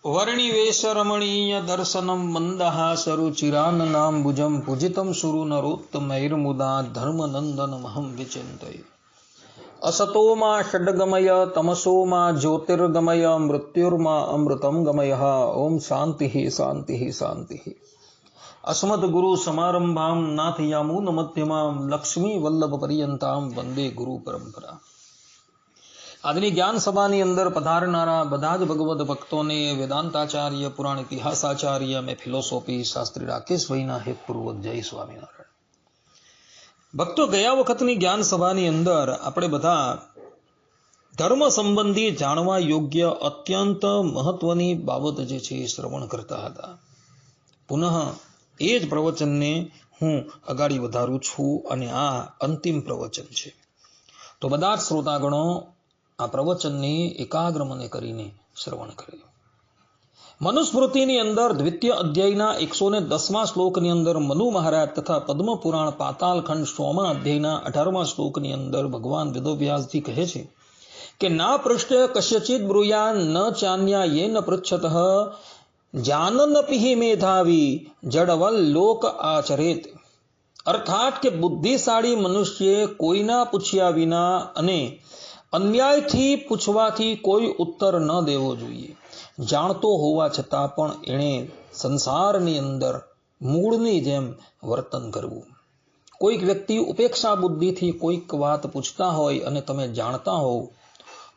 वर्णिवेशरमणीय दर्शनं मन्दहासरुचिराननाम्बुजं पूजितं सुरनरोत्तमैर्मुदा धर्मनन्दनमहं विचिन्तये। असतो मा षड्गमय तमसो मा ज्योतिर्गमय मृत्युर्मा अमृतं गमयः। ओम शांति शांति शांति। अस्मद्गुरु समारंभां नाथयामुन मध्यमां लक्ष्मी वल्लभ पर्यंतां वंदे गुरु परंपरा। આજની જ્ઞાન સભાની અંદર પધારનારા બધા જ ભગવદ ભક્તોને વેદાંતાચાર્ય, પુરાણ ઇતિહાસાચાર્ય અને ફિલોસોફી શાસ્ત્રી રાકેશભાઈના હેતપૂર્વક જય સ્વામિનારાયણ. ભક્તો, ગયા વખતની જ્ઞાન સભાની અંદર આપણે બધા ધર્મ સંબંધી જાણવા યોગ્ય અત્યંત મહત્વની બાબત જે છે એ શ્રવણ કરતા હતા. પુનઃ એ જ પ્રવચનને હું અગાડી વધારું છું અને આ અંતિમ પ્રવચન છે. તો બધા જ શ્રોતાગણો આ પ્રવચનની એકાગ્ર મને કરીને શ્રવણ કરે. મનુસ્મૃતિની અંદર દ્વિતીય અધ્યાયના 110મા શ્લોકની અંદર મનુ મહારાજ તથા પદ્મપુરાણ પાતાલખંડ 100મા અધ્યાયના 18મા શ્લોકની અંદર ભગવાન વેદવ્યાસજી કહે છે કે ના પૃષ્ઠ કસ્યચિદ બ્રુયાન ન ચાન્યા યેન પૃચ્છતઃ જાનનપિ મેધાવી જડવલ લોક આચરેત. અર્થાત કે બુદ્ધિશાળી મનુષ્ય કોઈના પૂછ્યા વિના અને અન્યાયથી પૂછવાથી કોઈ ઉત્તર ન દેવો જોઈએ. જાણતો હોવા છતાં પણ એણે સંસારની અંદર મૂળની જેમ વર્તન કરવું. કોઈક વ્યક્તિ ઉપેક્ષા બુદ્ધિથી કોઈક વાત પૂછતા હોય અને તમે જાણતા હોવ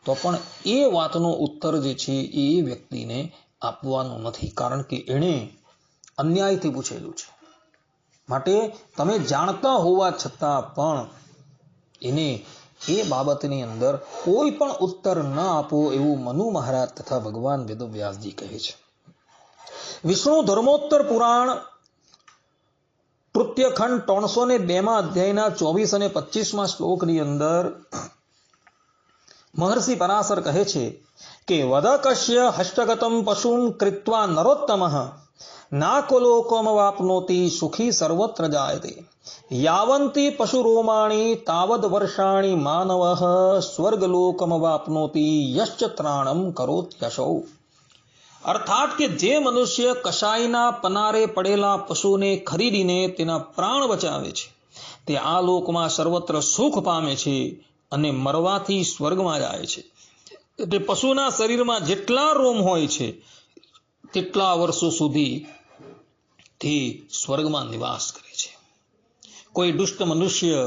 તો પણ એ વાતનો ઉત્તર જે છે એ વ્યક્તિને આપવાનો નથી, કારણ કે એણે અન્યાયથી પૂછેલું છે. માટે તમે જાણતા હોવા છતાં પણ એને એ બાબતની અંદર કોઈ પણ ઉત્તર ન આપો એવું મનુ મહારાજ તથા ભગવાન વેદવ્યાસજી કહે છે. વિષ્ણુ ધર્મોત્તર પુરાણ તૃતીયખંડ 302મા અધ્યાયના 24 અને 25મા શ્લોકની અંદર મહર્ષિ પરાશર કહે છે કે વદકસ્ય હસ્તગતમ પશુમ કૃત્વા નરોત્તમઃ નાકોલોકમવાપ્નોતિ સુખી સર્વત્ર જાયતે યાવંતી પશુરોમાણી તાવદ વર્ષાણી માનવઃ સ્વર્ગલોકમવાપ્નોતિ યશ્ચ ત્રાણમ કરોત્યશૌ. અર્થાત કે જે મનુષ્ય કસાઈના પનારે પડેલા પશુને ખરીદીને તેના પ્રાણ બચાવે છે તે આ લોકમાં સર્વત્ર સુખ પામે છે અને મરવાથી સ્વર્ગમાં જાય છે. એટલે પશુના શરીરમાં જેટલા રોમ હોય છે તેટલા વર્ષો સુધી તે સ્વર્ગમાં નિવાસ કરે છે. કોઈ દુષ્ટ મનુષ્ય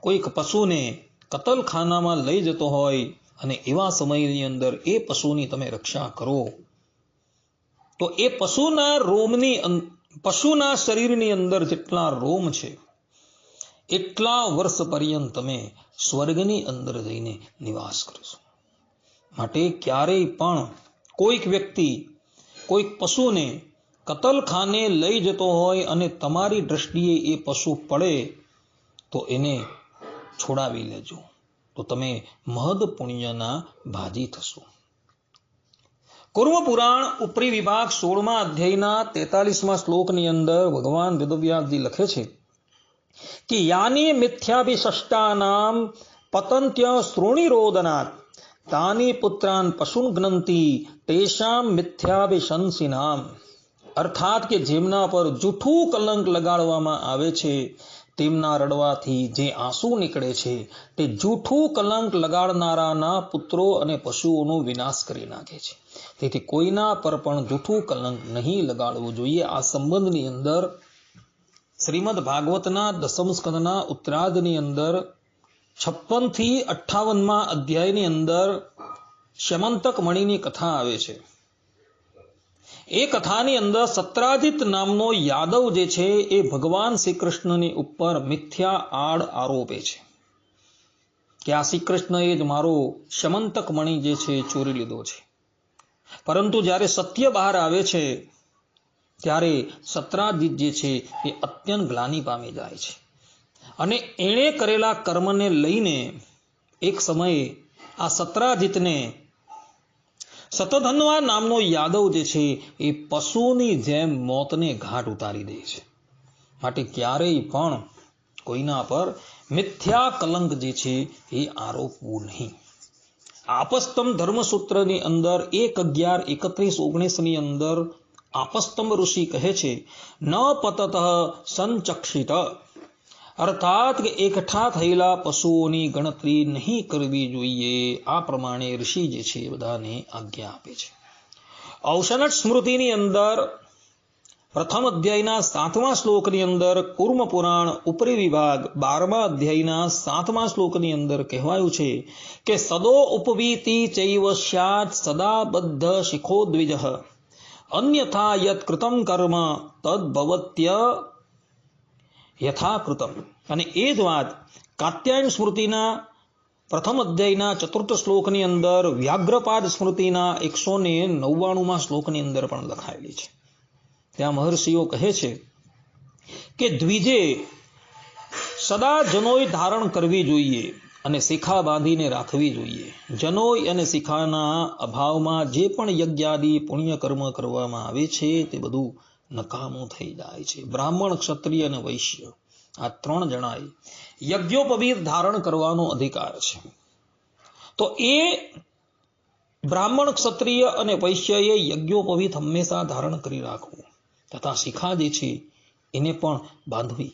કોઈક પશુને કતલખાનામાં લઈ જતો હોય અને એવા સમયની અંદર એ પશુની તમે રક્ષા કરો તો એ પશુના શરીરની અંદર જેટલા રોમ છે એટલા વર્ષ પર્યંત તમે સ્વર્ગની અંદર જઈને નિવાસ કરશો. માટે ક્યારેય પણ કોઈક વ્યક્તિ કોઈક પશુને કતલખાને લઈ જતો હોય અને તમારી દ્રષ્ટિએ એ પશુ પડે તો એને છોડાવી લેજો, તો તમે મહદ પુણ્યના ભાજી થશો. કુર્મ પુરાણ ઉપરી વિભાગ 16મા અધ્યાયના 43મા શ્લોકની અંદર ભગવાન વેદવ્યાસજી લખે છે કે યાની મિથ્યાભિષષ્ટાનામ પતંત્ય શ્રોણીરોદનાત તાની પુત્રાન પશુન જ્ઞંતિ તેષામ મિથ્યાભિશંસિનામ. અર્થાત કે જેમના પર જૂઠું કલંક લગાડવામાં આવે છે તેમના રડવાથી જે આંસુ નીકળે છે તે જૂઠું કલંક લગાડનારાના પુત્રો અને પશુઓનો વિનાશ કરી નાખે છે. તેથી કોઈના પર પણ જૂઠું કલંક નહીં લગાડવું જોઈએ. આ સંબંધની અંદર શ્રીમદ ભાગવતના 10મ સ્કંદના ઉત્તરાર્ધની અંદર 56 થી 58મા અધ્યાયની અંદર શ્યમંતક મણિની કથા આવે છે. એ કથાની અંદર સત્રાજીત નામનો યાદવ જે છે એ ભગવાન શ્રી કૃષ્ણની ઉપર મિથ્યા આડ આરોપે છે કે આ શ્રી કૃષ્ણએ જ મારો શ્યમંતક મણિ જે છે ચોરી લીધો છે. પરંતુ જ્યારે સત્ય બહાર આવે છે ત્યારે સત્રાજીત જે છે એ અત્યંત ગ્લાનિ પામી જાય છે અને એણે કરેલા કર્મને લઈને એક સમયે આ સત્રાજીતને શતધન્વા નામનો યાદવ જે છે એ પશુની જેમ મોતને ઘાટ ઉતારી દે છે. માટે ક્યારેય પણ કોઈના પર મિથ્યા કલંક જે છે એ આરોપવું નહીં. આપસ્તમ ધર્મસૂત્રની અંદર 1:11:31-19 ની અંદર આપસ્તમ ઋષિ કહે છે ન પતત સંચક્ષિત, અર્થાત કે એકઠા થયેલા પશુઓની ગણતરી નહીં કરવી જોઈએ. આ પ્રમાણે ઋષિ જે છે એ બધાને આજ્ઞા આપે છે. ઔષનટ સ્મૃતિની અંદર પ્રથમ અધ્યાયના 7મા શ્લોકની અંદર કુર્મ પુરાણ ઉપરી વિભાગ 12મા અધ્યાયના 7મા શ્લોકની અંદર કહેવાયું છે કે સદો ઉપવીતિ ચૈવ સ્યાત સદા બદ્ધ શિખો દ્વિજઃ અન્યથા યત કૃતમ કર્મ તદ ભવત્ય યથાકૃતમ. અને એ જ વાત કાત્યાયન સ્મૃતિના પ્રથમ અધ્યાયના 4th શ્લોકની અંદર વ્યાઘ્રપાદ સ્મૃતિના 199મા શ્લોકની અંદર પણ લખાયેલી છે. ત્યાં મહર્ષિઓ કહે છે કે દ્વિજે સદા જનોય ધારણ કરવી જોઈએ અને શિખા બાંધીને રાખવી જોઈએ. જનોય અને શિખાના અભાવમાં જે પણ યજ્ઞાદિ પુણ્ય કર્મ કરવામાં આવે છે તે બધું નકામું થઈ જાય છે. બ્રાહ્મણ, ક્ષત્રિય અને વૈશ્ય આ 3 જણાએ યજ્ઞોપવીત ધારણ કરવાનો અધિકાર છે. તો એ બ્રાહ્મણ, ક્ષત્રિય અને વૈશ્યએ યજ્ઞોપવીત હંમેશા ધારણ કરી રાખવું તથા શિખા જે છે એને પણ બાંધવી.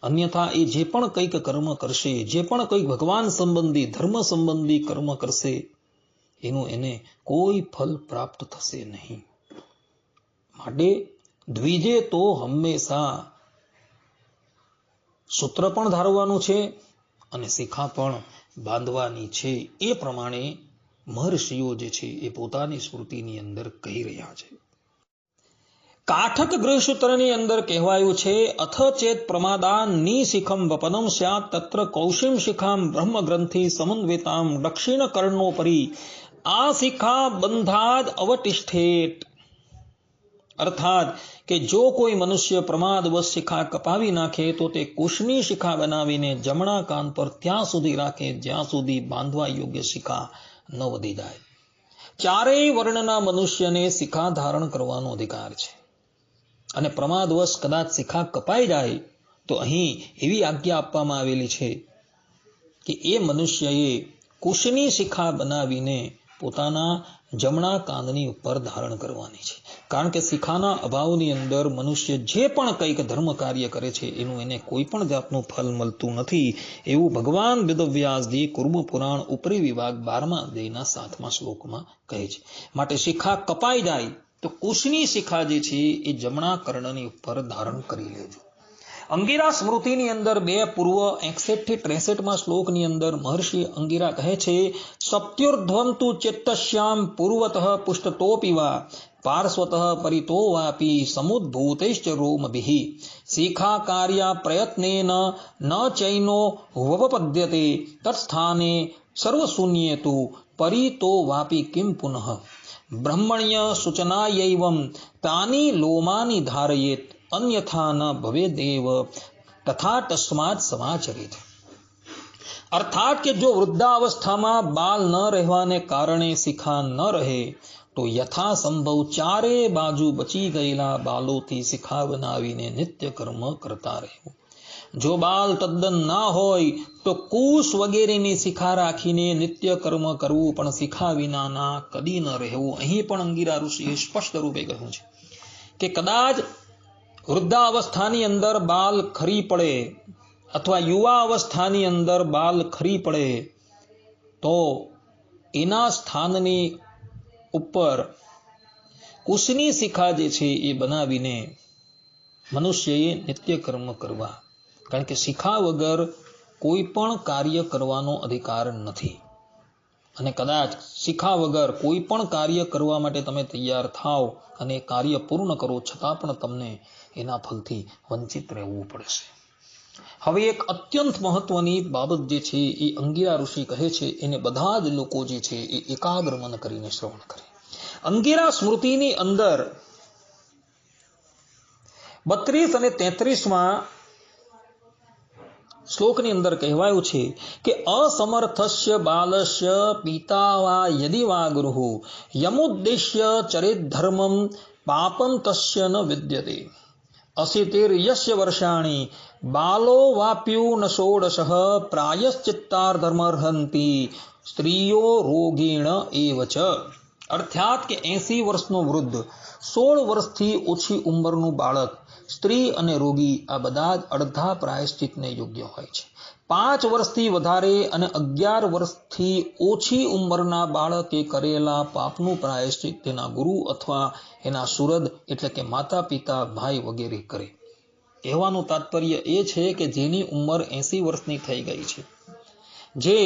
અન્યથા એ જે પણ કંઈક કર્મ કરશે, જે પણ કંઈક ભગવાન સંબંધી ધર્મ સંબંધી કર્મ કરશે એનું એને કોઈ ફલ પ્રાપ્ત થશે નહીં. માટે દ્વિજે તો હંમેશા સૂત્ર પણ ધારવાનું છે અને શિખા પણ બાંધવાની છે. એ પ્રમાણે મહર્ષિઓ જે છે એ પોતાની સ્મૃતિની અંદર કહી રહ્યા છે. કાઠક ગૃહસૂત્રની અંદર કહેવાયું છે અથ ચેત પ્રમાદાન નિશિખમ વપનમ સ્યાત તત્ર કૌશિમ શિખામ બ્રહ્મ ગ્રંથિ સમન્વિતામ દક્ષિણ કર્ણોપરી આ શિખા બંધાદ અવતિષ્ઠેત. અર્થાત કે જો કોઈ મનુષ્ય પ્રમાદવશ શિખા કપાવી નાખે તો તે કુશની શિખા બનાવીને જમણા કાન પર ત્યાં સુધી રાખે જ્યાં સુધી બાંધવા યોગ્ય શિખા ન વધી જાય. ચારેય વર્ણના મનુષ્યને શિખા ધારણ કરવાનો અધિકાર છે અને પ્રમાદવશ કદાચ શિખા કપાઈ જાય તો અહીં એવી આજ્ઞા આપવામાં આવેલી છે કે એ મનુષ્યએ કુશની શિખા બનાવીને પોતાના જમણા કાનની ઉપર ધારણ કરવાની છે. કારણ કે શિખાના અભાવની અંદર મનુષ્ય જે પણ કંઈક ધર્મ કાર્ય કરે છે એનું એને કોઈ પણ જાતનું ફલ મળતું નથી. એવું ભગવાન વેદવ્યાસજી કુર્મ પુરાણ ઉપરી વિભાગ 12મા અધ્યાયના 7મા શ્લોકમાં કહે છે. માટે શિખા કપાઈ જાય તો કુશની શિખા જે છે એ જમણા કર્ણની ઉપર ધારણ કરી લેજો. અંગિરા સ્મૃતિની અંદર 2 પૂર્વ 61-63માં શ્લોકની અંદર મહર્ષિ અંગિરા કહે છે સપ્ત્યુર્ધ્વંતુ ચિત્તશ્યામ પૂર્વતઃ પુષ્ટતોપિવા પાર્શ્વતઃ પરિતો વાપી સમુદ્ભૂતૈશ્ચ રોમભિઃ શિખા કાર્યા પ્રયત્નેન ન ચૈનો વપપદ્યતે તત્સ્થાને સર્વશૂન્યેતુ પરિતો વાપી કિમ પુનઃ બ્રહ્મણ્ય સૂચનાયૈવં તાની લોમાની ધારયેત અન્યથા ન ભવેદેવ તથા તસ્માત સમાચરિત. અર્થાત કે જો વૃદ્ધાવસ્થામાં બાલ ન રહેવાને કારણે શિખા ન રહે તો યથાસંભવ ચારે બાજુ બચી ગયેલા બાલોથી શિખા બનાવીને નિત્ય કર્મ કરતા રહેવું. જો બાલ તદ્દન ના હોય તો કુશ વગેરેની શિખા રાખીને નિત્ય કર્મ કરવું, પણ શિખા વિનાના કદી ન રહેવું. અહીં પણ અંગિરા ઋષિએ સ્પષ્ટ રૂપે કહ્યું છે કે કદાચ વૃદ્ધાવસ્થાની અંદર બાલ ખરી પડે અથવા યુવા અવસ્થાની અંદર બાલ ખરી પડે તો એના સ્થાનની ઉપર કુશની શિખા જે છે એ બનાવીને મનુષ્યએ નિત્ય કર્મ કરવા. કારણ કે શિખા વગર કોઈ પણ કાર્ય કરવાનો અધિકાર નથી. અને કદાચ શિખા વગર કોઈ પણ કાર્ય કરવા માટે તમે તૈયાર થાવ અને કાર્ય પૂર્ણ કરો છતાં પણ તમને એના ફલથી વંચિત રહેવું પડશે. હવે એક અત્યંત મહત્વની બાબત જે છે એ અંગિરા ઋષિ કહે છે, એને બધા જ લોકો જે છે એ એકાગ્ર મન કરીને શ્રવણ કરે. અંગિરા સ્મૃતિની અંદર 32 અને 33માં શ્લોકની અંદર કહેવાયું છે કે અસમર્થસ્ય બાલસ્ય પિતા વા યદિ વા ગુરુઃ યમુદ્દેશ્ય ચરેત ધર્મમ પાપમ તસ્ય ન વિદ્યતે અસિતિર યસ્ય વર્ષાણિ બાલો વાપ્યુ ન ષોડશઃ પ્રાયશ્ચિત્તાર્ધમર્હન્તિ સ્ત્રીઓ રોગીણ એવ ચ, અર્થાત કે 80 વર્ષનો વૃદ્ધ, 16 વર્ષથી ઓછી ઉંમરનું બાળક, સ્ત્રી અને રોગી આ બધા જ અડધા પ્રાયશ્ચિતને યોગ્ય હોય છે. 5 વર્ષથી વધારે અને 11 વર્ષથી ઓછી ઉંમરના બાળકે કરેલા પાપનું પ્રાયશ્ચિત તેના ગુરુ અથવા એના સુરદ એટલે કે માતા પિતા ભાઈ વગેરે કરે. કહેવાનું તાત્પર્ય એ છે કે જેની ઉંમર 80 વર્ષની થઈ ગઈ છે, જે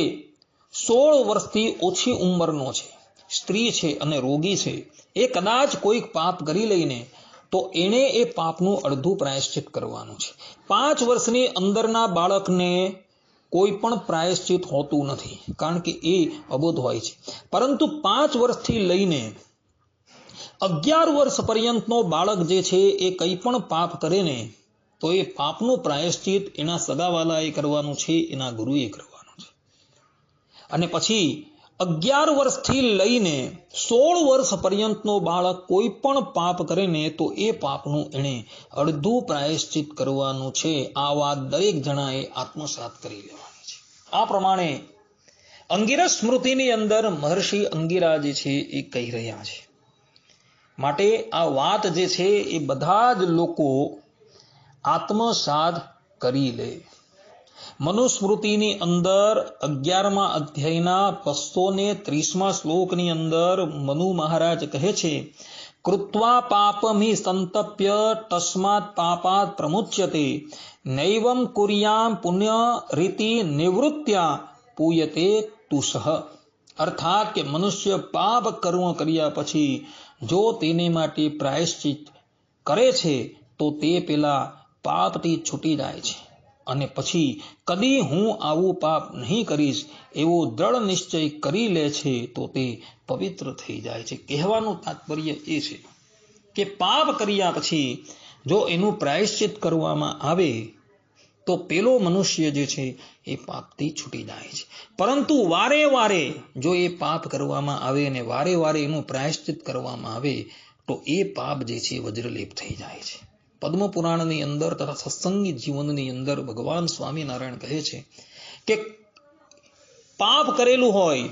16 વર્ષથી ઓછી ઉંમરનો છે, સ્ત્રી છે અને રોગી છે, એ કદાચ કોઈક પાપ કરી લઈને તો એણે એ પાપનું અડધું પ્રાયશ્ચિત કરવાનું છે. 5 વર્ષની અંદરના બાળકને કોઈ પણ પ્રાયશ્ચિત હોતું નથી, કારણ કે એ અબોધ હોય છે. પરંતુ 5 વર્ષથી લઈને 11 વર્ષ પર્યંતનો બાળક જે છે એ કંઈ પણ પાપ કરે ને તો એ પાપનું પ્રાયશ્ચિત એના સગાવાલાએ કરવાનું છે, એના ગુરુએ કરવાનું છે. અને પછી 11 વર્ષથી લઈને 16 વર્ષ પર્યંતનો બાળક કોઈ પણ પાપ કરે ને તો એ પાપનું એણે અડધું પ્રાયશ્ચિત કરવાનું છે. આ વાત દરેક જણાએ આત્મસાત કરી લેવાની છે. આ પ્રમાણે અંગિરસ સ્મૃતિની અંદર મહર્ષિ અંગિરા જે છે એ કહી રહ્યા છે. માટે આ વાત જે છે એ બધા જ લોકો આત્મસાત કરી લે. મનુસ્મૃતિની અંદર 11મા અધ્યાયના 230મા શ્લોકની અંદર મનુ મહારાજ કહે છે, કૃત્વા પાપમિ સંતપ્ય તસ્માત પાપાત પ્રમુચ્યતે નૈવમ કુર્યામ પુણ્ય રીતિ નિવૃત્ત્યા પૂયતે તુષઃ. અર્થાત કે મનુષ્ય પાપ કર્મ કર્યા પછી જો તેને માટે પ્રાયશ્ચિત કરે છે તો તે પેલા પાપથી છૂટી જાય છે અને પછી કદી હું આવું પાપ નહીં કરીશ એવો દ્રઢ નિશ્ચય કરી લે છે તો તે પવિત્ર થઈ જાય છે. કહેવાનું તાત્પર્ય એ છે કે પાપ કર્યા પછી જો એનું પ્રાયશ્ચિત કરવામાં આવે તો પેલો મનુષ્ય જે છે એ પાપથી છૂટી જાય છે. પરંતુ વારે વારે જો એ પાપ કરવામાં આવે અને વારે વારે એનું પ્રાયશ્ચિત કરવામાં આવે તો એ પાપ જે છે વજ્રલેપ થઈ જાય છે. પદ્મ પુરાણની અંદર તથા સત્સંગી જીવનની અંદર ભગવાન સ્વામિનારાયણ કહે છે કે પાપ કરેલું હોય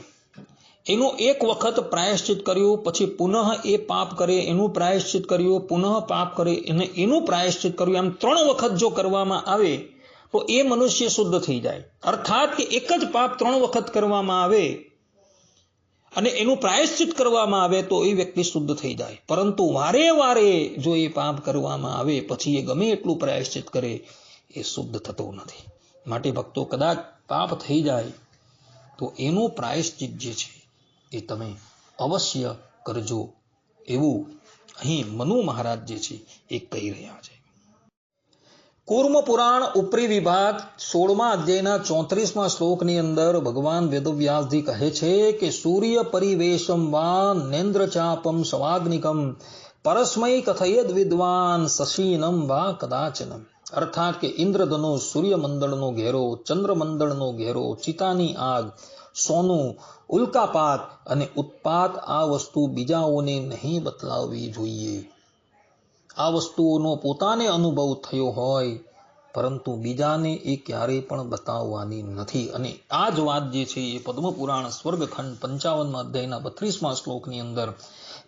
એનું એક વખત પ્રાયશ્ચિત કર્યું, પછી પુનઃ એ પાપ કરે એનું પ્રાયશ્ચિત કર્યું, પુનઃ પાપ કરે અને એનું પ્રાયશ્ચિત કર્યું, એમ 3 વખત જો કરવામાં આવે તો એ મનુષ્ય શુદ્ધ થઈ જાય. અર્થાત કે એક જ પાપ 3 વખત કરવામાં આવે અને એનું પ્રાયશ્ચિત કરવામાં આવે તો એ વ્યક્તિ શુદ્ધ થઈ જાય. પરંતુ વારે વારે જો એ પાપ કરવામાં આવે પછી એ ગમે એટલું પ્રાયશ્ચિત કરે એ શુદ્ધ થતો નથી. માટે ભક્તો કદાચ પાપ થઈ જાય તો એનું પ્રાયશ્ચિત જે છે એ તમે અવશ્ય કરજો, એવું અહીં મનુ મહારાજ જે છે એ કહી રહ્યા છે. કૂર્મ પુરાણ ઉપરી વિભાગ 16મા અધ્યાયના 34મા શ્લોકની અંદર ભગવાન વેદવ્યાસજી કહે છે કે સૂર્ય પરિવેશમ વા નેન્દ્ર ચાપમ સવાગ્નિકમ પરસ્મૈ કથયદ વિદ્વાન શશીનમ વા કદાચનમ. અર્થાત કે ઇન્દ્રધનુષ, સૂર્યમંડળનો ઘેરો, ચંદ્રમંડળનો ઘેરો, ચિતાની આગ, સોનું, ઉલ્કાપાત અને ઉત્પાત આ વસ્તુ બીજાઓને નહીં બતલાવવી જોઈએ. આ વસ્તુઓનો પોતાને અનુભવ થયો હોય પરંતુ બીજાને એ ક્યારેય પણ બતાવવાની નથી. અને આ જ વાત જે છે એ પદ્મપુરાણ સ્વર્ગખંડ 55મા અધ્યાયના 32મા શ્લોકની અંદર,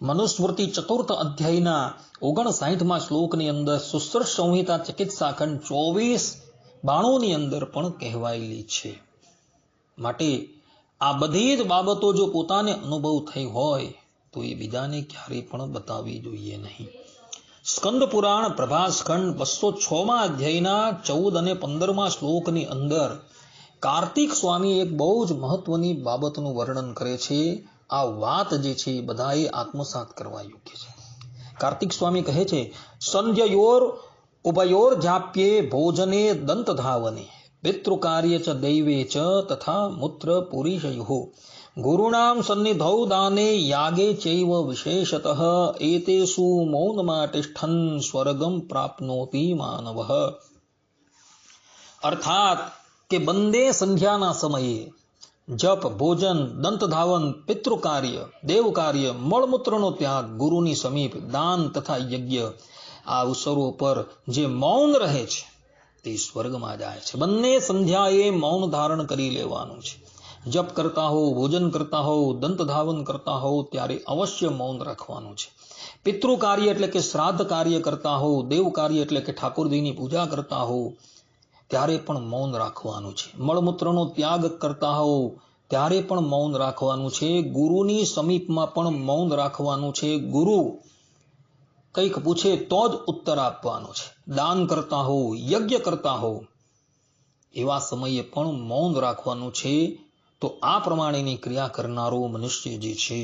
મનુસ્મૃતિ 4th અધ્યાયના 59મા શ્લોકની અંદર, સુશ્રુત સંહિતા ચિકિત્સાખંડ 24-92ની અંદર પણ કહેવાયેલી છે. માટે આ બધી જ બાબતો જો પોતાને અનુભવ થઈ હોય તો એ બીજાને ક્યારેય પણ બતાવવી જોઈએ નહીં. સ્કંદ પુરાણ પ્રભાસખંડ 206મા અધ્યાયના 14 અને 15મા શ્લોકની અંદર કાર્તિક સ્વામી એક બહુ જ મહત્વની બાબતનું વર્ણન કરે છે. આ વાત જે છે એ બધાએ આત્મસાત કરવા યોગ્ય છે. કાર્તિક સ્વામી કહે છે, સંધ્યયોર ઉભયોર જાપ્યે ભોજને દંત ધાવને પિતૃકાર્ય ચ દૈવે ચ તથા મૂત્ર પુરીષયો ગુરુણામ સન્નિધૌ દાને યાગે ચૈવ વિશેષતઃ એતેષુ મૌનમાં તિષ્ઠન સ્વર્ગમ પ્રાપ્નોતિ માનવઃ. અર્થાત કે બંને સંધ્યાના સમયે જપ, ભોજન, દંતધાવન, પિતૃકાર્ય, દેવકાર્ય, મળમૂત્રનો ત્યાગ, ગુરુની સમીપ, દાન તથા યજ્ઞ આ અવસરો પર જે મૌન રહે છે તે સ્વર્ગમાં જાય છે. બંને સંધ્યાએ મૌન ધારણ કરી લેવાનું છે. જપ કરતા હો, ભોજન કરતા હો, દંત ધાવન કરતા હો ત્યારે અવશ્ય મૌન રાખવાનું છે. પિતૃ કાર્ય એટલે કે શ્રાદ્ધ કાર્ય કરતા હો, દેવ કાર્ય એટલે કે ઠાકોરજીની પૂજા કરતા હો ત્યારે પણ મૌન રાખવાનું છે. મળમૂત્રનો ત્યાગ કરતા હો ત્યારે પણ મૌન રાખવાનું છે. ગુરુની સમીપમાં પણ મૌન રાખવાનું છે. ગુરુ કંઈક પૂછે તો જ ઉત્તર આપવાનો છે. દાન કરતા હો, યજ્ઞ કરતા હો એવા સમયે પણ મૌન રાખવાનું છે. તો આ પ્રમાણેની ક્રિયા કરનારો મનુષ્ય જે છે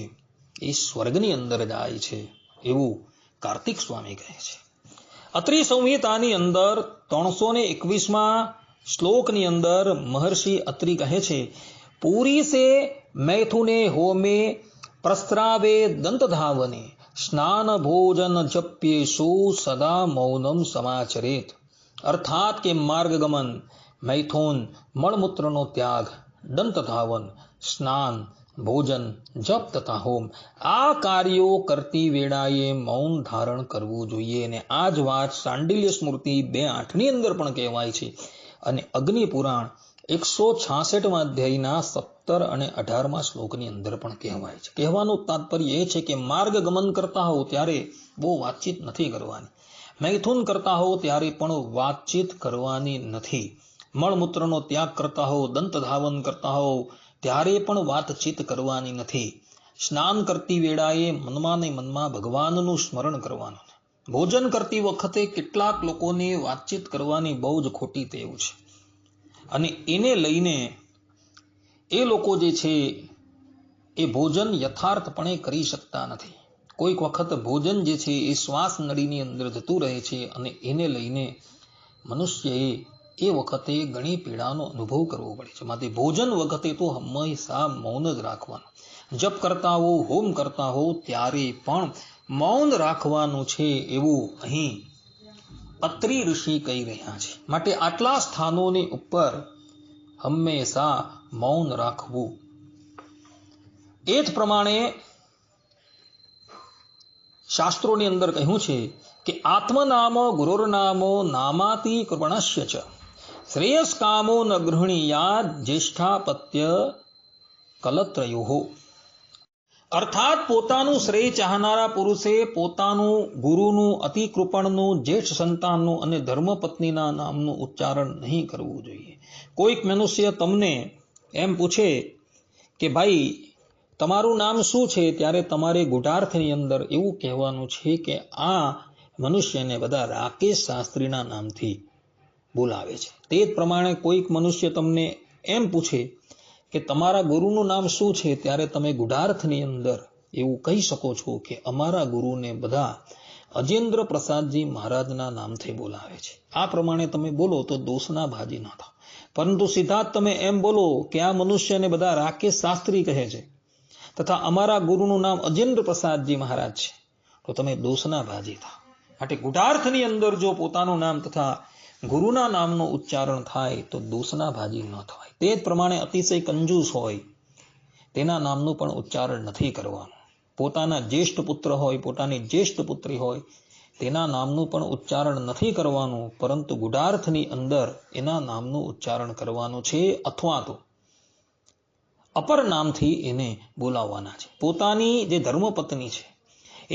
એ સ્વર્ગની અંદર જાય છે એવું કાર્તિક સ્વામી કહે છે. અત્રિ સંહિતાની અંદર 321માં શ્લોકની અંદર મહર્ષિ અત્રિ કહે છે, પૂરી સે મૈથુને હોમે પ્રસ્ત્રાવે દંત ધાવને સ્નાન ભોજન જપ્યેશુ સદા મૌનમ સમાચરેત. અર્થાત કે માર્ગગમન, મૈથુન, મળમૂત્રનો ત્યાગ, દંત ધાવન, સ્નાન, ભોજન, જપ તથા હોમ આ કાર્યો કરતી વેળાએ મૌન ધારણ કરવું જોઈએ. અને આ જ વાત શાંડિલ્ય સ્મૃતિ 2.8ની અંદર પણ કહેવાય છે અને અગ્નિ પુરાણ 166મા અધ્યાયના 17 અને 18મા શ્લોકની અંદર પણ કહેવાય છે. કહેવાનું તાત્પર્ય એ છે કે માર્ગ ગમન કરતા હો ત્યારે બહુ વાતચીત નથી કરવાની. મૈથુન કરતા હો ત્યારે પણ વાતચીત કરવાની નથી. મળમૂત્રનો ત્યાગ કરતા હો, દંત ધાવન કરતા હો ત્યારે પણ વાતચીત કરવાની નથી. સ્નાન કરતી વેળાએ મનમાં ને મનમાં ભગવાનનું સ્મરણ કરવાનું. ભોજન કરતી વખતે કેટલાક લોકોને વાતચીત કરવાની બહુ જ ખોટી ટેવ છે અને એને લઈને એ લોકો જે છે એ ભોજન યથાર્થપણે કરી શકતા નથી. કોઈક વખત ભોજન જે છે એ શ્વાસ નળીની અંદર જતું રહે છે અને એને લઈને મનુષ્યએ એ વખતે ઘણી પીડાનો અનુભવ કરવો પડે છે. માટે ભોજન વખતે તો હંમેશા મૌન જ રાખવાનું. જપ કરતા હો, હોમ કરતા હો ત્યારે પણ મૌન રાખવાનું છે એવું અહીં અત્રિ ઋષિ કહી રહ્યા છે. માટે આટલા સ્થાનોની ઉપર હંમેશા મૌન રાખવું. એ જ પ્રમાણે શાસ્ત્રોની અંદર કહ્યું છે કે આત્મનામ ગુરુર્નામો નામાતિ કૃપણસ્ય ચ શ્રેયસ કામો ન ગૃહણીયાદ જ્યેષ્ઠાપત્ય કલત્રયો. અર્થાત પોતાનું શ્રેય ચાહનારા પુરુષે પોતાનું ગુરુનું, અતિ કૃપણનું, જ્યેષ્ઠ સંતાનનું અને ધર્મપત્નીના નામનું ઉચ્ચારણ નહીં કરવું જોઈએ. કોઈક મનુષ્ય તમને એમ પૂછે કે ભાઈ તમારું નામ શું છે ત્યારે તમારે ગુઢાર્થની અંદર એવું કહેવાનું છે કે આ મનુષ્યને બધા રાકેશ શાસ્ત્રીના નામથી બોલાવે છે. તે જ પ્રમાણે કોઈક મનુષ્ય તમને એમ પૂછે કે તમારા ગુરુનું નામ શું છે ત્યારે તમે ગુઢાર્થની અંદર એવું કહી શકો છો કે અમારા ગુરુને બધા અજેન્દ્ર પ્રસાદજી મહારાજના નામથી બોલાવે છે. આ પ્રમાણે તમે બોલો તો દોષના ભાજી ના થાવ. પરંતુ સીધા જ તમે એમ બોલો કે આ મનુષ્યને બધા રાકેશ શાસ્ત્રી કહે છે તથા અમારા ગુરુનું નામ અજેન્દ્ર પ્રસાદજી મહારાજ છે તો તમે દોષના ભાજી થાવ. માટે ગુઢાર્થની અંદર જો પોતાનું નામ તથા ગુરુના નામનું ઉચ્ચારણ થાય તો દોષના ભાજી ન થવાય. તે જ પ્રમાણે અતિશય કંજૂસ હોય તેના નામનું પણ ઉચ્ચારણ નથી કરવાનું. પોતાના જ્યેષ્ઠ પુત્ર હોય, પોતાની જ્યેષ્ઠ પુત્રી હોય તેના નામનું પણ ઉચ્ચારણ નથી કરવાનું, પરંતુ ગુઢાર્થની અંદર એના નામનું ઉચ્ચારણ કરવાનું છે અથવા તો અપર નામથી એને બોલાવવાના છે. પોતાની જે ધર્મપત્ની છે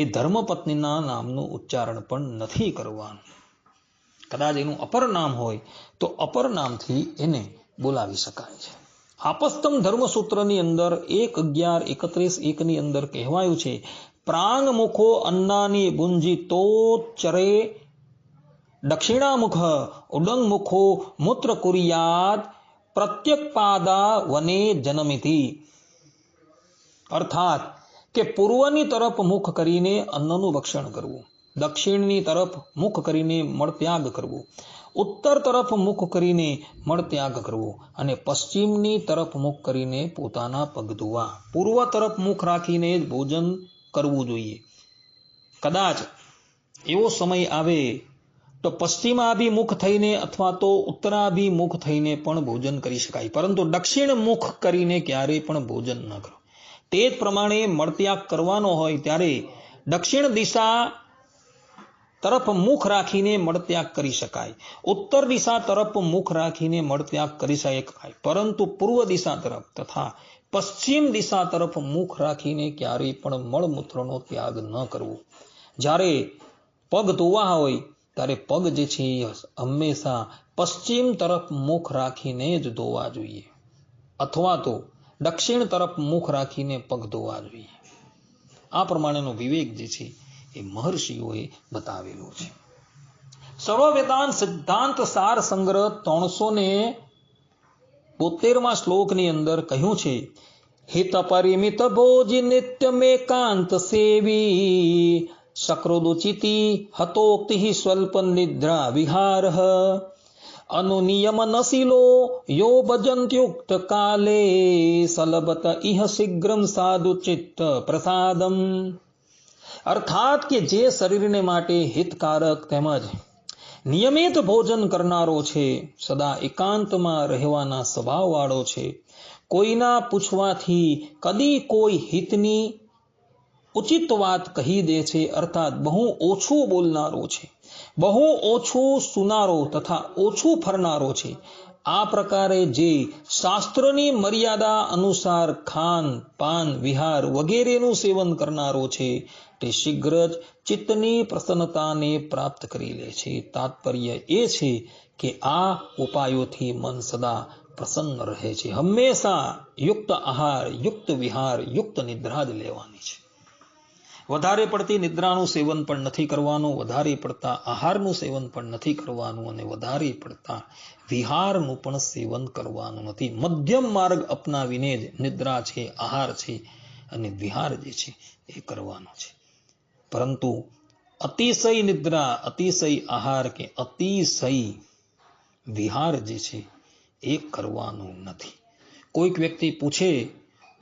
એ ધર્મપત્નીના નામનું ઉચ્ચારણ પણ નથી કરવાનું. કદાચ એનું અપર નામ હોય તો અપર નામથી એને બોલાવી શકાય છે. આપસ્તમ ધર્મસૂત્રની અંદર 1.11.31 અંદર કહેવાયું છે, પ્રાંગ મુખો અન્નાની ભુંજી તો ચરે દક્ષિણામુખ ઉડંગ મુખો મૂત્ર કુર્યાદ પ્રત્યક પાદા વને જનમિતિ. અર્થાત કે પૂર્વની તરફ મુખ કરીને અન્નનું ભક્ષણ કરવું, દક્ષિણની તરફ મુખ કરીને મળત્યાગ કરવો, ઉત્તર તરફ મુખ કરીને મળત્યાગ કરવો અને પશ્ચિમની તરફ મુખ કરીને પોતાના પગ ધોવા. પૂર્વ તરફ મુખ રાખીને જ ભોજન કરવું જોઈએ. કદાચ એવો સમય આવે તો પશ્ચિમાભિમુખ થઈને અથવા તો ઉત્તરાભિમુખ થઈને પણ ભોજન કરી શકાય, પરંતુ દક્ષિણ મુખ કરીને ક્યારેય પણ ભોજન ન કરો. તે જ પ્રમાણે મળત્યાગ કરવાનો હોય ત્યારે દક્ષિણ દિશા તરફ મુખ રાખીને મળત્યાગ કરી શકાય, ઉત્તર દિશા તરફ મુખ રાખીને મળત્યાગ કરી શકાય, પરંતુ પૂર્વ દિશા તરફ તથા પશ્ચિમ દિશા તરફ મુખ રાખીને ક્યારેય પણ મળમૂત્રનો ત્યાગ ન કરવો. જ્યારે પગ ધોવા હોય ત્યારે પગ જે છે હંમેશા પશ્ચિમ તરફ મુખ રાખીને જ ધોવા જોઈએ, અથવા તો દક્ષિણ તરફ મુખ રાખીને પગ ધોવા જોઈએ. આ પ્રમાણેનો વિવેક જે છે એ મહર્ષિઓએ બતાવેલો છે. સર્વ વેદાંત સિદ્ધાંત સાર સંગ્રહ 372માં શ્લોકની અંદર કહ્યું છે, હિત પરિમિત ભોજી નિત્યમેકાંત સેવી સકૃદુચિતિ હતોક્તિ સ્વલ્પ નિદ્રા વિહાર અનુનિયમનશીલો યો ભજન્ત્યુક્ત કાલે સલબત ઇહ શીઘ્રમ સાધુ ચિત્ત પ્રસાદમ. અર્થાત કે જે શરીરને માટે હિતકારક તેમજ નિયમિત ભોજન કરનારો છે, સદા એકાંતમાં રહેવાના સ્વભાવવાળો છે, કોઈના પૂછવાથી કદી કોઈ હિતની ઉચિત વાત કહી દે છે, અર્થાત બહુ ઓછું બોલનારો છે, બહુ ઓછું સુનારો તથા ઓછું ફરનારો છે. આ પ્રકારે જે શાસ્ત્રની મર્યાદા અનુસાર ખાન પાન વિહાર વગેરેનું સેવન કરનારો છે, તે શીઘ્ર જ ચિત્તની પ્રસન્નતાને પ્રાપ્ત કરી લે છે. તાત્પર્ય એ છે કે આ ઉપાયોથી મન સદા પ્રસન્ન રહે છે. હંમેશા યુક્ત આહાર, યુક્ત વિહાર, યુક્ત નિદ્રા જ લેવાની છે. વધારે પડતી નિદ્રાનું સેવન પણ નથી કરવાનું, વધારે પડતા આહારનું સેવન પણ નથી કરવાનું, અને વધારે પડતા વિહારનું પણ સેવન કરવાનું નથી. મધ્યમ માર્ગ અપનાવીને જ નિદ્રા છે, આહાર છે અને વિહાર જે છે એ કરવાનો છે. પરંતુ અતિશય નિદ્રા, અતિશય આહાર કે અતિશય વિહાર જે છે એ કરવાનું નથી. કોઈક વ્યક્તિ પૂછે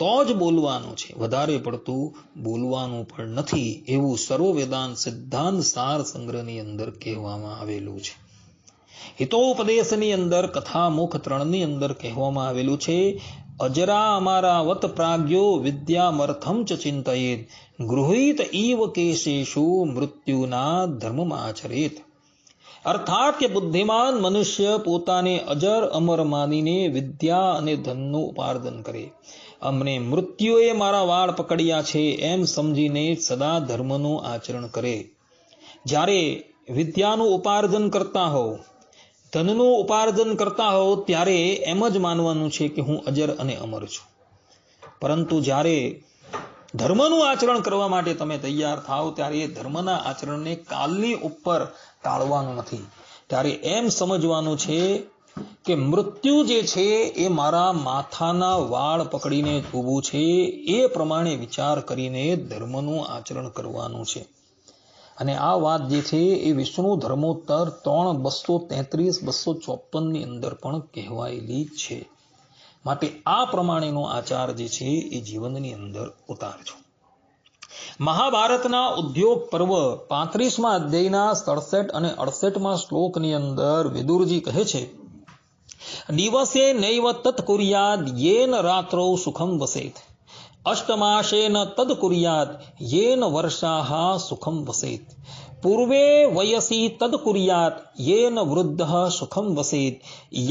તો જ બોલવાનું છે, વધારે પડતું બોલવાનું પણ નથી, એવું સર્વ વેદાંત સિદ્ધાંત સાર સંગ્રહની અંદર કહેવામાં આવેલું છે. હિતોપદેશની અંદર કથામુખ 3ની અંદર કહેવામાં આવેલું છે, અજરા અમારા વત પ્રાગ્યો વિદ્યામર્થમ ચ ચિંતયેત ગૃહીત ઈવ કેશેષુ મૃત્યુના ધર્મમાચરેત. અર્થાત કે બુદ્ધિમાન મનુષ્ય પોતાને અજર અમર માનીને વિદ્યા અને ધનનું ઉપાર્જન કરે. અમને મૃત્યુએ મારા વાળ પકડ્યા છે એમ સમજીને સદા ધર્મનું આચરણ કરે. જ્યારે વિદ્યાનું ઉપાર્જન કરતા હો, ધનનું ઉપાર્જન કરતા હો, ત્યારે એમ જ માનવાનું છે કે હું અજર અને અમર છું. પરંતુ જ્યારે ધર્મનું આચરણ કરવા માટે તમે તૈયાર થાઓ, ત્યારે એ ધર્મના આચરણને કાલની ઉપર ટાળવાનું નથી. ત્યારે એમ સમજવાનું છે કે મૃત્યુ જે છે એ મારા માથાના વાળ પકડીને જ ઊભું છે. એ પ્રમાણે વિચાર કરીને ધર્મનું આચરણ કરવાનું છે. અને આ વાત જે છે એ વિષ્ણુ ધર્મોત્તર 3:233-254 અંદર પણ કહેવાયેલી છે. માટે આ પ્રમાણેનો આચાર જે છે એ જીવનની અંદર ઉતારજો. મહાભારતના ઉદ્યોગ પર્વ 35મા અધ્યાયના 67 અને 68મા શ્લોકની અંદર વિદુરજી કહે છે, દિવસે નૈવ તત્ કુર્યાદ યેન રાત્રૌ સુખમ વસેત, અષ્ટમાશેન તદ કુર્યાદ યેન વર્ષાઃ સુખમ વસેત, પૂર્વે વયસી તદ કુર્યાદ યેન વૃદ્ધઃ સુખમ વસેત,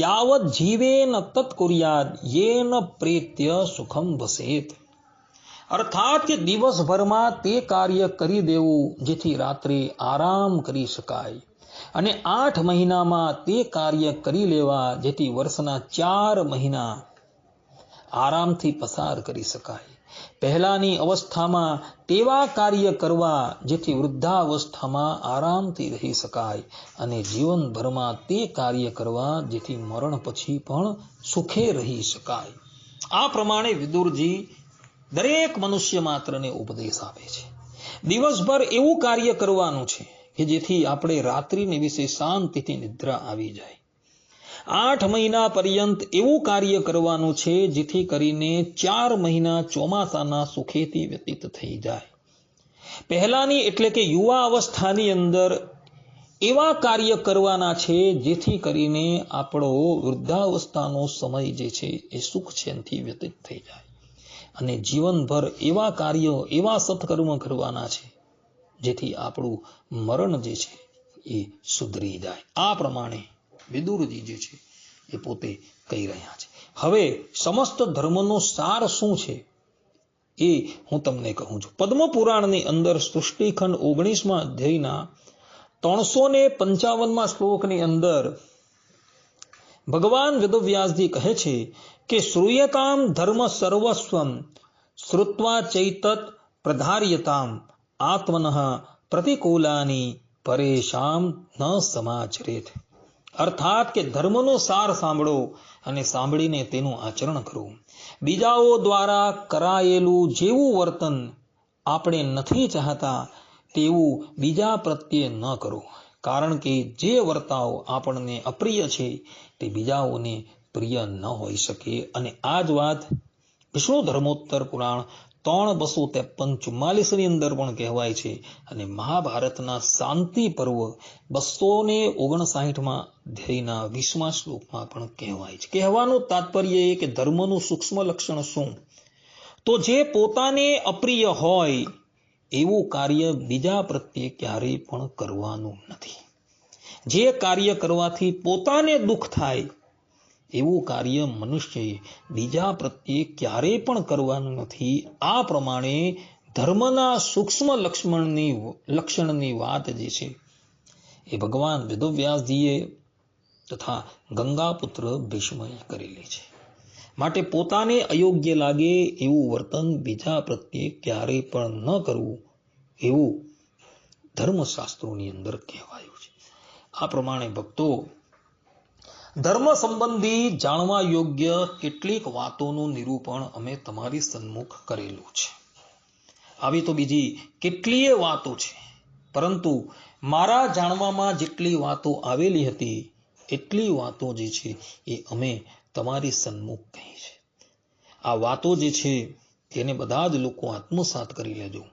યાવત જીવેન તદ કુર્યાદ યેન પ્રેત્ય સુખમ વસેત. અર્થાત કે દિવસભરમાં તે કાર્ય કરી દેવું જેથી રાત્રે આરામ કરી શકાય, અને 8 મહિનામાં તે કાર્ય કરી લેવા જેથી વર્ષના 4 મહિના આરામથી પસાર કરી શકાય. પહેલાની અવસ્થામાં તેવા કાર્ય કરવા જેથી વૃદ્ધાવસ્થામાં આરામથી રહી શકાય, અને જીવનભરમાં તે કાર્ય કરવા જેથી મરણ પછી પણ સુખે રહી શકાય. આ પ્રમાણે વિદુરજી દરેક મનુષ્ય માત્રને ઉપદેશ આપે છે. દિવસભર એવું કાર્ય કરવાનું છે કે જેથી આપણે રાત્રિને વિશે શાંતિથી નિદ્રા આવી જાય. 8 મહિના પર્યંત એવું કાર્ય કરવાનું છે જેથી કરીને 4 મહિના ચોમાસાના સુખેથી વ્યતીત થઈ જાય. પહેલાની એટલે કે યુવા અવસ્થાની અંદર એવા કાર્ય કરવાના છે જેથી કરીને આપણો વૃદ્ધાવસ્થાનો સમય જે છે એ સુખ ચેનથી વ્યતીત થઈ જાય. અને જીવનભર એવા કાર્યો, એવા સત્કર્મ કરવાના છે જેથી આપણું મરણ જે છે એ સુધરી જાય. આ પ્રમાણે વિદુરજી જે છે એ પોતે કહી રહ્યા છે. હવે સમસ્ત ધર્મનો સાર શું છે એ હું તમને કહું છું. પદ્મ પુરાણની અંદર સૃષ્ટિખંડ 19મા અધ્યાયના 355મા શ્લોકની અંદર ભગવાન વેદવ્યાસજી કહે છે કે શ્રૂયતામ ધર્મ સર્વસ્વમ શ્રુત્વા ચૈતત પ્રધાર્યતામ આત્મનઃ પ્રતિકૂલાની પરેશામ ન સમાચરેત. અર્થાત કે ધર્મનો સાર સાંભળો અને સાંભળીને તેનું આચરણ કરો. બીજાઓ દ્વારા કરાયેલું જેવું વર્તન આપણે નથી ચાહતા તેવું બીજા પ્રત્યે ન કરો, કારણ કે જે વર્તાવ આપણને અપ્રિય છે તે બીજાઓને પ્રિય ન હોઈ શકે. અને આ જ વાત વિષ્ણુ ધર્મોત્તર પુરાણ 3:253-44 ની અંદર પણ કહેવાય છે. અને મહાભારતના શાંતિ પર્વ 259મા અધ્યાયના 20મા શ્લોકમાં પણ કહેવાય છે. કહેવાનું તાત્પર્ય એ કે ધર્મનું સૂક્ષ્મ લક્ષણ શું? તો જે પોતાને અપ્રિય હોય એવું કાર્ય બીજા પ્રત્યે ક્યારેય પણ કરવાનું નથી. જે કાર્ય કરવાથી પોતાને દુઃખ થાય એવું કાર્ય મનુષ્યએ બીજા પ્રત્યે ક્યારેય પણ કરવાનું નથી. આ પ્રમાણે ધર્મના સૂક્ષ્મ લક્ષણની વાત જે છે એ ભગવાન વેદવ્યાસજીએ તથા ગંગાપુત્ર ભીષ્મએ કરેલી છે. માટે પોતાને અયોગ્ય લાગે એવું વર્તન બીજા પ્રત્યે ક્યારેય પણ ન કરવું એવું ધર્મશાસ્ત્રોની અંદર કહેવાયું છે. આ પ્રમાણે ભક્તો, ધર્મ સંબંધી જાણવા યોગ્ય કેટલીક વાતોનું નિરૂપણ અમે તમારી સન્મુખ કરેલું છે. આવી તો બીજી કેટલીય વાતો છે, પરંતુ મારા જાણવામાં જેટલી વાતો આવેલી હતી એટલી વાતો જે છે એ અમે તમારી સન્મુખ કહી છે. આ વાતો જે છે એને બધા જ લોકો આત્મસાત કરી લેજો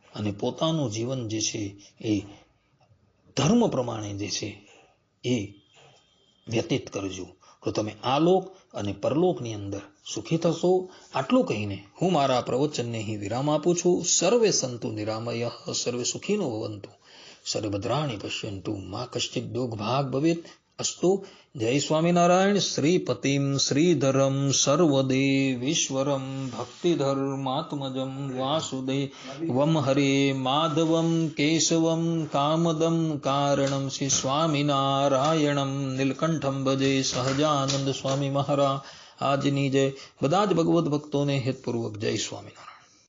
અને પોતાનું જીવન જે છે એ ધર્મ પ્રમાણે જે છે એ વ્યતીત કરજો, તો તમે આલોક અને પરલોકની અંદર સુખી થશો. આટલું કહીને હું મારા પ્રવચનને અહીં વિરામ આપું છું. સર્વે સંતુ નિરામય, સર્વે સુખીનો ભવંતુ, સર્વે ભદ્રાણી પશ્યંતુ, મા કશ્ચિદ દુઃખ ભાગ ભવેત. અસ્તુ. જય સ્વામિનારાયણ. શ્રીપતિમ શ્રીધરમ સર્વદેવીશ્વરમ ભક્તિધર્માત્મજમ વાસુદેવમ હરે માધવમ કેશવમ કામદમ કારણમ શ્રી સ્વામિનારાયણમ નીલકંઠમ ભજે સહજાનંદ સ્વામી મહારાજ આજની જય. બધા જ ભગવદ્ ભક્તોને હેતપૂર્વક જય સ્વામિનારાયણ.